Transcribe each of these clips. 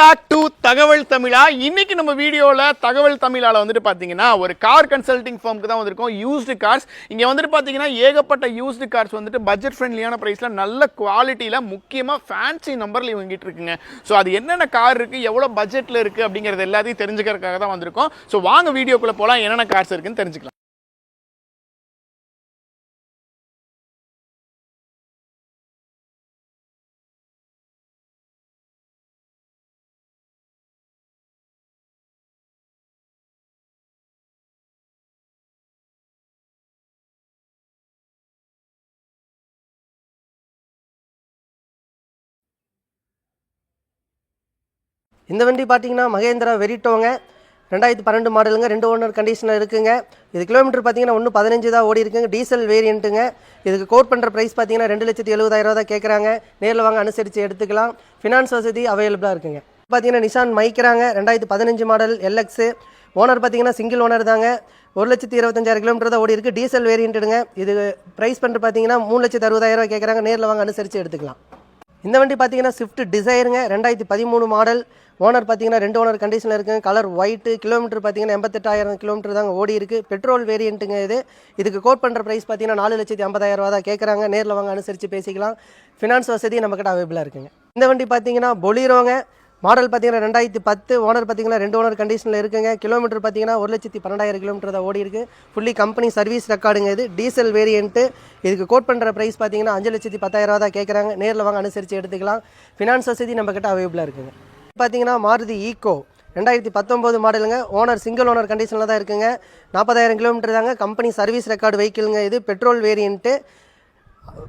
Back to தகவல் தமிழா. இன்னைக்கு நம்ம வீடியோவில் தகவல் தமிழால வந்துட்டு பார்த்தீங்கன்னா ஒரு கார் கன்சல்டிங் ஃபார்முக்கு தான் வந்திருக்கோம். யூஸ்டு கார்ஸ் இங்கே வந்துட்டு பார்த்தீங்கன்னா ஏகப்பட்ட யூஸ்டு கார்ஸ் வந்துட்டு பட்ஜெட் ஃப்ரெண்ட்லியான ப்ரைஸில் நல்ல குவாலிட்டியில் முக்கியமாக ஃபேன்சி நம்பரில் இவங்கிட்டு இருக்குங்க. ஸோ அது என்னென்ன கார் இருக்குது, எவ்வளோ பட்ஜெட்டில் இருக்குது அப்படிங்கிறது எல்லாத்தையும் தெரிஞ்சுக்கிறதுக்காக தான் வந்திருக்கோம். ஸோ வாங்க வீடியோக்குள்ளே போகலாம், என்னென்ன கார்ஸ் இருக்குன்னு தெரிஞ்சுக்கலாம். இந்த வண்டி பார்த்தீங்கன்னா மகேந்திரா வெரிட்டோங்க, 2012 மாடலுங்க, 2 ஓனர் கண்டிஷனில் இருக்குங்க. இது கிலோமீட்டர் பார்த்தீங்கன்னா 1.15 தான் ஓடி இருக்குங்க. டீசல் வேரியண்ட்டுங்க. இதுக்கு கோட் பண்ணுற ப்ரைஸ் பார்த்தீங்கன்னா 2,70,000 தான் கேட்குறாங்க. நேரில் வாங்க அனுசரித்து எடுத்துக்கலாம். ஃபினான்ஸ் வசதி அவைலபிளாக இருக்குங்க. பார்த்தீங்கன்னா நிசான் மைக்ராங்க, 2015 மாடல் எல்எக்ஸு. ஓனர் பார்த்தீங்கன்னா சிங்கிள் ஓனர் தாங்க. 1,25,000 கிலோமீட்டர் தான் ஓடி இருக்குது. டீசல் வேரியண்ட்டுங்க. இது ப்ரைஸ் பண்ணுற பார்த்தீங்கன்னா 3,60,000 கேட்குறாங்க. நேரில் வாங்க அனுசரித்து எடுத்துக்கலாம். இந்த வண்டி பார்த்தீங்கன்னா ஸ்விஃப்ட் டிசைருங்க, 2013 மாடல். ஓனர் பார்த்தீங்கன்னா 2 ஓனர் கண்டிஷனில் இருக்குங்க. Colour white. கிலோமீட்டர் பார்த்தீங்கன்னா 88,000 கிலோமீட்டர் தாங்க ஓடி இருக்குது. பெட்ரோல் வேரியண்ட்டுங்க இது. இதுக்கு கோட் பண்ணுற ப்ரைஸ் பார்த்தீங்கன்னா 4,50,000 தான் கேட்குறாங்க. நேரில் வாங்க அனுசரித்து பேசிக்கலாம். ஃபினான்ஸ் வசதி நம்மக்கிட்ட அவைலபிளாக இருக்குங்க. இந்த வண்டி பார்த்தீங்கன்னா பொலீரோங்க, மாடல் பார்த்தீங்கன்னா 2010. ஓனர் பார்த்தீங்கன்னா 2 ஓனர் கண்டிஷனில் இருக்குங்க. கிலோமீட்டர் பார்த்தீங்கன்னா 1,12,000 கிலோமீட்டர் தான் ஓடி இருக்குது. ஃபுல்லி கம்பெனி சர்வீஸ் ரெக்கார்டுங்க. இது டீசல் வேரியண்ட்டு. இதுக்கு கோட் பண்ணுற ப்ரைஸ் பார்த்தீங்கன்னா 5,10,000 தான் கேட்குறாங்க. நேரில் வாங்க அனுசரித்து எடுத்துக்கலாம். ஃபினான்ஸ் வசதி நம்மக்கிட்ட அவைலபிளாக இருக்குங்க. பார்த்தீங்கன்னா மாருதி ஈக்கோ, 2019 மாடலுங்க. ஓனர் சிங்கிள் ஓனர் கண்டிஷனில் தான் இருக்குங்க. 40,000 கிலோமீட்டர் தாங்க. கம்பெனி சர்வீஸ் ரெக்கார்டு வெஹிக்கிளுங்க. இது பெட்ரோல் வேரியண்ட்டு.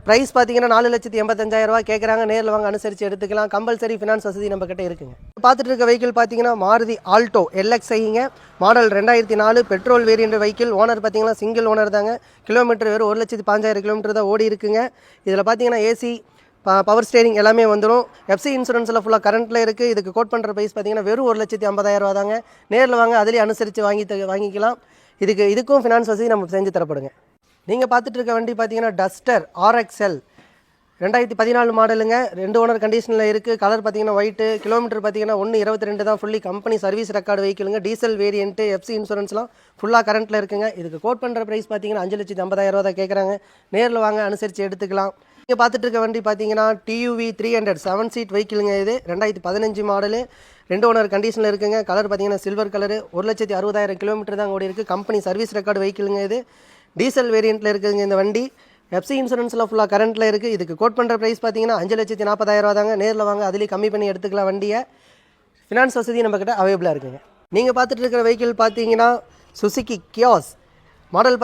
ப்ரைஸ் பார்த்தீங்கன்னா 4,85,000 கேட்குறாங்க. நேரில் வாங்க அனுசரித்து எடுத்துக்கலாம். கம்பல்சரி ஃபினான்ஸ் வசதி நம்ம கிட்டே இருக்குங்க. பார்த்துட்டு இருக்க வெஹிக்கிள் பார்த்தீங்கன்னா மாருதி ஆல்டோ எல்எக்ஸ்ஐங்க, model 2004, petrol variant vehicle. Owner பார்த்தீங்கன்னா சிங்கிள் ஓனர் தாங்க. கிலோமீட்டர் வெறும் 1,15,000 கிலோமீட்டர் தான் ஓடி இருக்குங்க. இதில் பார்த்தீங்கன்னா ஏசி, பவர் ஸ்டேரிங் எல்லாமே வந்துடும். எஃப்சி இன்சூரன்ஸில் ஃபுல்லாக கரண்ட்டில் இருக்குது. இதுக்கு கோட் பண்ணுற ப்ரைஸ் பார்த்தீங்கன்னா வெறும் 1,50,000 தாங்க. நேரில் வாங்க அதிலேயே அனுசரித்து வாங்கிக்கலாம். இதுக்கும் ஃபினான்ஸ் வசதி நம்ம செஞ்சு தரப்படுங்க. நீங்கள் பார்த்துட்டு இருக்க வண்டி பார்த்தீங்கன்னா டஸ்டர் RXL, 2014 மாடலுங்க. 2 ஓனர் கண்டிஷனில் இருக்குது. கலர் பார்த்தீங்கன்னா ஒயிட்டு. கிலோமீட்டர் பார்த்தீங்கன்னா 1.22 தான். ஃபுல்லி கம்பெனி சர்வீஸ் ரெக்கார்டு வெஹிக்கிளுங்க. Diesel variant. எஃப்சி இன்சூரன்ஸ்லாம் ஃபுல்லாக கரண்ட்டில் இருக்குங்க. இதுக்கு கோட் பண்ணுற ப்ரைஸ் பார்த்தீங்கன்னா 5,50,000 தான் கேட்குறாங்க. நேரில் வாங்க அனுசரித்து எடுத்துக்கலாம். நீங்கள் பார்த்துட்டு இருக்க வண்டி பார்த்தீங்கன்னா TUV 300 7 சீட் வெஹிக்கிளுங்க. இது 2015 மாடலு, 2 ஓனர் கண்டிஷனில் இருக்குங்க. கலர் பார்த்தீங்கன்னா சில்வர் கலரு. 1,60,000 கிலோமீட்டர் தான் ஓடி இருக்குது. கம்பெனி சர்வீஸ் ரெக்கார்டு வெஹிக்கிளுங்க. இது டீசல் வேரியண்ட்டில் இருக்குதுங்க இந்த வண்டி. எஃப்சி இன்சூரன்ஸில் ஃபுல்லாக கரண்ட்டில் இருக்குது. இதுக்கு கோட் பண்ணுற ப்ரைஸ் பார்த்தீங்கன்னா 5,40,000 தாங்க. நேரில் வாங்க அதிலேயே கம்மி பண்ணி எடுத்துக்கலாம் வண்டியை. ஃபினான்ஸ் வசதி நம்மக்கிட்ட அவைலபிளாக இருக்குங்க. நீங்கள் பார்த்துட்டு இருக்கிற வெஹிக்கிள் பார்த்தீங்கன்னா சுசுகி கியாஸ், மாடல்